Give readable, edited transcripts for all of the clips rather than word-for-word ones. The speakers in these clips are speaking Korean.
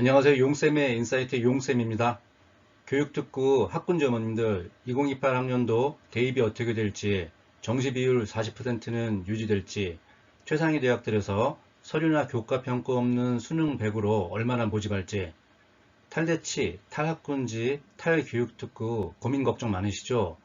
안녕하세요. 용쌤의 인사이트 용쌤입니다. 교육특구 학군지 어머님들 2028 학년도 대입이 어떻게 될지, 정시 비율 40%는 유지될지, 최상위 대학들에서 서류나 교과 평가 없는 수능 100으로 얼마나 모집할지, 탈대치, 탈학군지, 탈교육특구 고민 걱정 많으시죠?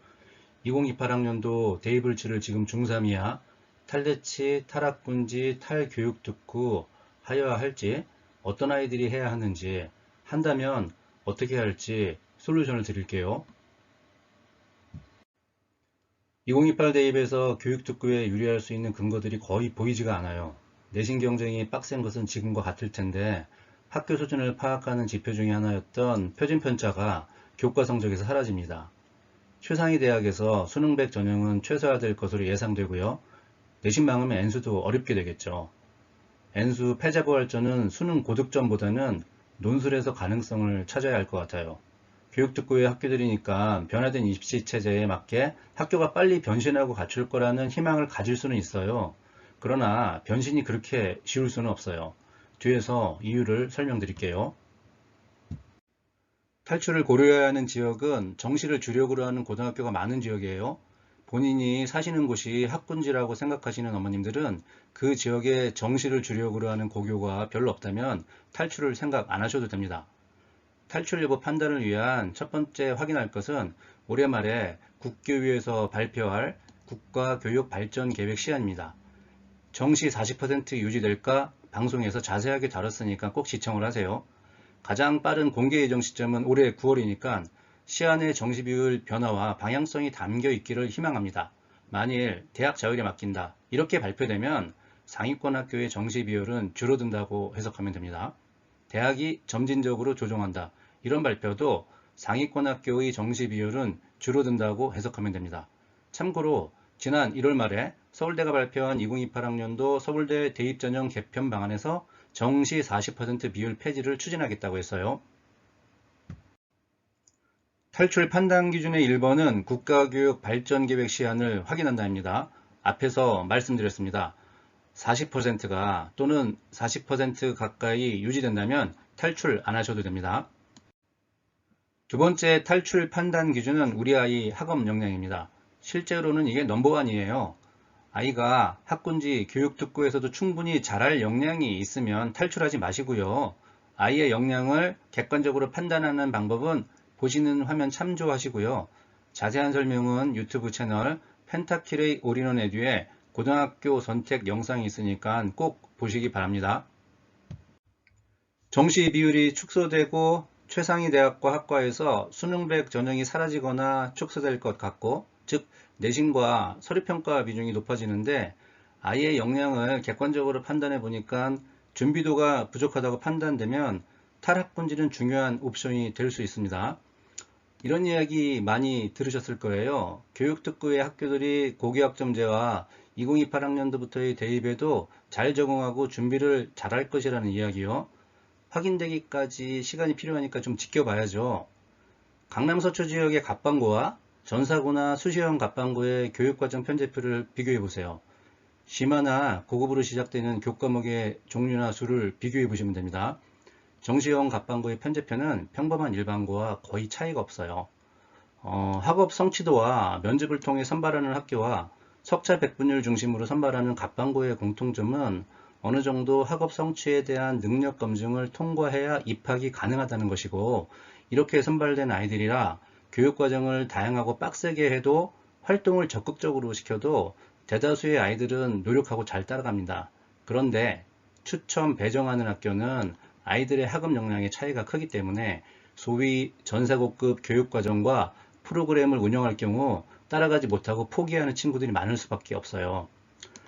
2028 학년도 대입을 치를 지금 중3이야 탈대치, 탈학군지, 탈교육특구 하여야 할지, 어떤 아이들이 해야 하는지, 한다면 어떻게 해야 할지 솔루션을 드릴게요. 2028 대입에서 교육특구에 유리할 수 있는 근거들이 거의 보이지가 않아요. 내신 경쟁이 빡센 것은 지금과 같을 텐데 학교 수준을 파악하는 지표 중에 하나였던 표준편차가 교과 성적에서 사라집니다. 최상위 대학에서 수능 100 전형은 최소화될 것으로 예상되고요. 내신 망하면 N수도 어렵게 되겠죠. N수 패자부활전은 수능 고득점보다는 논술에서 가능성을 찾아야 할 것 같아요. 교육특구의 학교들이니까 변화된 입시체제에 맞게 학교가 빨리 변신하고 갖출 거라는 희망을 가질 수는 있어요. 그러나 변신이 그렇게 쉬울 수는 없어요. 뒤에서 이유를 설명드릴게요. 탈출을 고려해야 하는 지역은 정시를 주력으로 하는 고등학교가 많은 지역이에요. 본인이 사시는 곳이 학군지라고 생각하시는 어머님들은 그 지역에 정시를 주력으로 하는 고교가 별로 없다면 탈출을 생각 안 하셔도 됩니다. 탈출 여부 판단을 위한 첫 번째 확인할 것은 올해 말에 국교위에서 발표할 국가교육발전계획 시안입니다. 정시 40% 유지될까? 방송에서 자세하게 다뤘으니까 꼭 시청을 하세요. 가장 빠른 공개 예정 시점은 올해 9월이니까 시안의 정시 비율 변화와 방향성이 담겨 있기를 희망합니다. 만일 대학 자율에 맡긴다 이렇게 발표되면 상위권 학교의 정시 비율은 줄어든다고 해석하면 됩니다. 대학이 점진적으로 조정한다 이런 발표도 상위권 학교의 정시 비율은 줄어든다고 해석하면 됩니다. 참고로 지난 1월 말에 서울대가 발표한 2028 학년도 서울대 대입전형 개편 방안에서 정시 40% 비율 폐지를 추진하겠다고 했어요. 탈출 판단 기준의 1번은 국가교육 발전계획 시안을 확인한다입니다. 앞에서 말씀드렸습니다. 40%가 또는 40% 가까이 유지된다면 탈출 안 하셔도 됩니다. 두 번째 탈출 판단 기준은 우리 아이 학업 역량입니다. 실제로는 이게 넘버원이에요. 아이가 학군지 교육특구에서도 충분히 잘할 역량이 있으면 탈출하지 마시고요. 아이의 역량을 객관적으로 판단하는 방법은 보시는 화면 참조하시고요. 자세한 설명은 유튜브 채널 펜타키레이 올인원 에듀에 고등학교 선택 영상이 있으니까 꼭 보시기 바랍니다. 정시 비율이 축소되고 최상위 대학과 학과에서 수능 100 전형이 사라지거나 축소될 것 같고, 즉 내신과 서류평가 비중이 높아지는데 아이의 역량을 객관적으로 판단해 보니까 준비도가 부족하다고 판단되면 탈학군지는 중요한 옵션이 될 수 있습니다. 이런 이야기 많이 들으셨을 거예요. 교육특구의 학교들이 고교학점제와 2028 학년도부터의 대입에도 잘 적응하고 준비를 잘할 것이라는 이야기요. 확인되기까지 시간이 필요하니까 좀 지켜봐야죠. 강남 서초 지역의 갑방고와 전사고나 수시형 갑방고의 교육과정 편제표를 비교해보세요. 심화나 고급으로 시작되는 교과목의 종류나 수를 비교해보시면 됩니다. 정시형 갑방고의 편제표는 평범한 일반고와 거의 차이가 없어요. 학업 성취도와 면접을 통해 선발하는 학교와 석차 백분율 중심으로 선발하는 갑방고의 공통점은 어느 정도 학업 성취에 대한 능력 검증을 통과해야 입학이 가능하다는 것이고, 이렇게 선발된 아이들이라 교육과정을 다양하고 빡세게 해도 활동을 적극적으로 시켜도 대다수의 아이들은 노력하고 잘 따라갑니다. 그런데 추첨 배정하는 학교는 아이들의 학업 역량의 차이가 크기 때문에 소위 전사고급 교육과정과 프로그램을 운영할 경우 따라가지 못하고 포기하는 친구들이 많을 수밖에 없어요.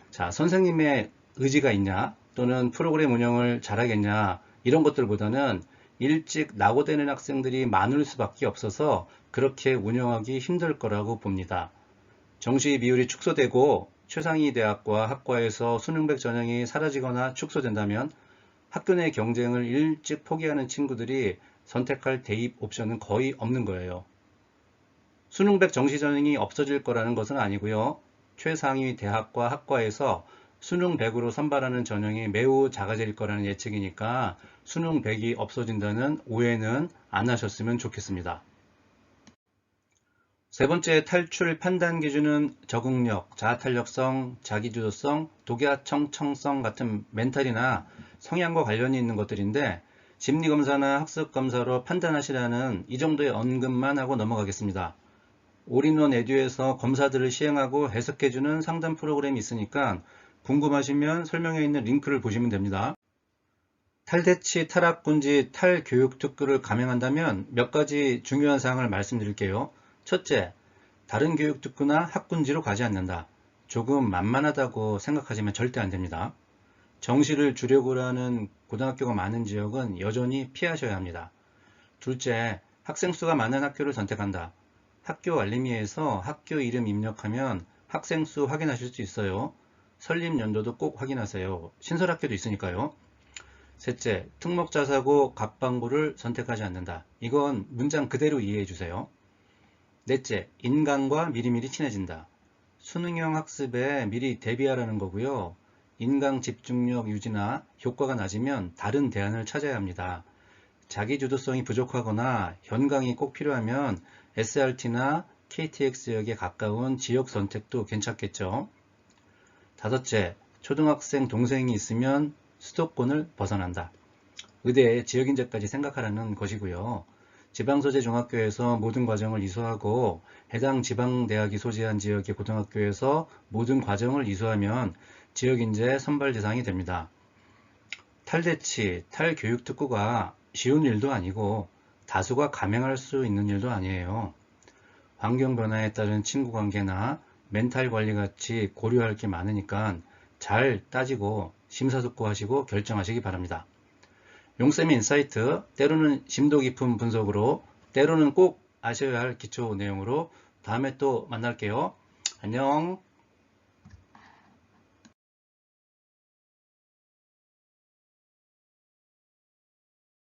자, 선생님의 의지가 있냐 또는 프로그램 운영을 잘하겠냐 이런 것들보다는 일찍 낙오되는 학생들이 많을 수밖에 없어서 그렇게 운영하기 힘들 거라고 봅니다. 정시 비율이 축소되고 최상위 대학과 학과에서 수능 100 전형이 사라지거나 축소된다면 학교 내 경쟁을 일찍 포기하는 친구들이 선택할 대입 옵션은 거의 없는 거예요. 수능 100 정시 전형이 없어질 거라는 것은 아니고요. 최상위 대학과 학과에서 수능 100으로 선발하는 전형이 매우 작아질 거라는 예측이니까 수능 100이 없어진다는 오해는 안 하셨으면 좋겠습니다. 세 번째 탈출 판단 기준은 적응력, 자아탄력성, 자기주도성, 독야청청성 같은 멘탈이나 성향과 관련이 있는 것들인데 심리검사나 학습검사로 판단하시라는 이 정도의 언급만 하고 넘어가겠습니다. 올인원 에듀에서 검사들을 시행하고 해석해주는 상담 프로그램이 있으니까 궁금하시면 설명에 있는 링크를 보시면 됩니다. 탈대치, 탈학군지, 탈교육특구를 감행한다면 몇 가지 중요한 사항을 말씀드릴게요. 첫째, 다른 교육특구나 학군지로 가지 않는다. 조금 만만하다고 생각하시면 절대 안 됩니다. 정시를 주력으로 하는 고등학교가 많은 지역은 여전히 피하셔야 합니다. 둘째, 학생 수가 많은 학교를 선택한다. 학교 알림이에서 학교 이름 입력하면 학생 수 확인하실 수 있어요. 설립 연도도 꼭 확인하세요. 신설학교도 있으니까요. 셋째, 특목자사고 갑방구를 선택하지 않는다. 이건 문장 그대로 이해해 주세요. 넷째, 인강과 미리미리 친해진다. 수능형 학습에 미리 대비하라는 거고요. 인강 집중력 유지나 효과가 낮으면 다른 대안을 찾아야 합니다. 자기주도성이 부족하거나 현강이 꼭 필요하면 SRT나 KTX역에 가까운 지역 선택도 괜찮겠죠. 다섯째, 초등학생 동생이 있으면 수도권을 벗어난다. 의대 지역인재까지 생각하라는 것이고요. 지방소재 중학교에서 모든 과정을 이수하고 해당 지방대학이 소재한 지역의 고등학교에서 모든 과정을 이수하면 지역인재 선발 대상이 됩니다. 탈대치, 탈교육특구가 쉬운 일도 아니고 다수가 감행할 수 있는 일도 아니에요. 환경 변화에 따른 친구 관계나 멘탈 관리 같이 고려할 게 많으니까 잘 따지고 심사숙고하시고 결정하시기 바랍니다. 용쌤의 인사이트, 때로는 심도 깊은 분석으로, 때로는 꼭 아셔야 할 기초 내용으로 다음에 또 만날게요. 안녕.